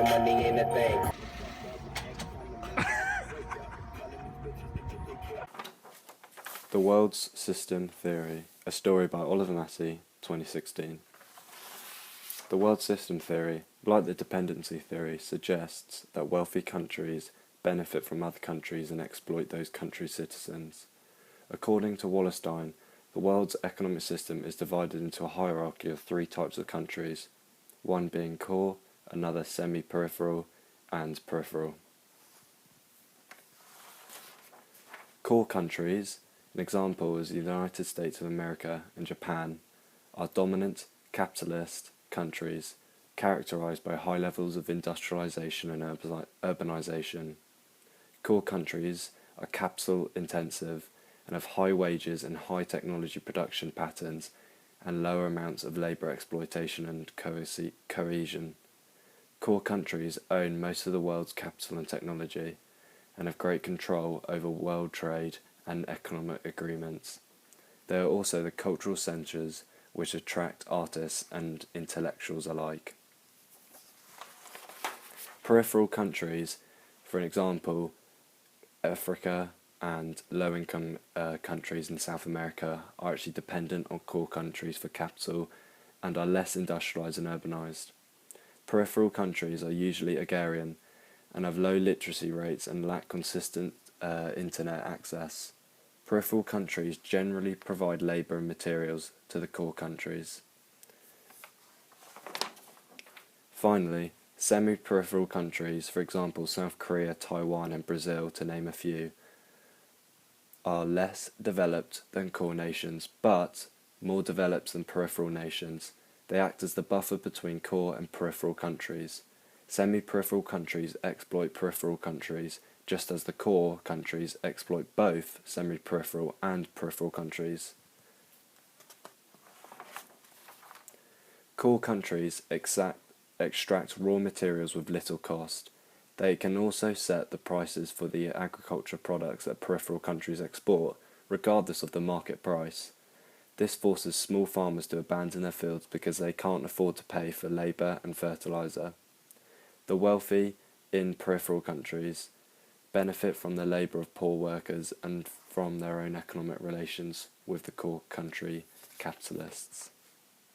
money ain't a thing. The World's System Theory, a story by Oliver Massey, 2016. The world system theory, like the dependency theory, suggests that wealthy countries benefit from other countries and exploit those countries' citizens. According to Wallerstein, the world's economic system is divided into a hierarchy of three types of countries, one being core, another semi-peripheral, and peripheral. Core countries, an example is the United States of America and Japan, are dominant, capitalist countries characterized by high levels of industrialization and urbanization. Core countries are capital intensive and have high wages and high technology production patterns and lower amounts of labor exploitation and cohesion. Core countries own most of the world's capital and technology and have great control over world trade and economic agreements. They are also the cultural centres which attract artists and intellectuals alike. Peripheral countries, for an example, Africa and low-income countries in South America are actually dependent on core countries for capital and are less industrialised and urbanised. Peripheral countries are usually agrarian and have low literacy rates and lack consistent internet access. Peripheral countries generally provide labour and materials to the core countries. Finally, semi-peripheral countries, for example South Korea, Taiwan and Brazil to name a few, are less developed than core nations, but more developed than peripheral nations. They act as the buffer between core and peripheral countries. Semi-peripheral countries exploit peripheral countries, just as the core countries exploit both semi-peripheral and peripheral countries. Core countries extract raw materials with little cost. They can also set the prices for the agriculture products that peripheral countries export, regardless of the market price. This forces small farmers to abandon their fields because they can't afford to pay for labour and fertiliser. The wealthy in peripheral countries benefit from the labour of poor workers and from their own economic relations with the core country capitalists.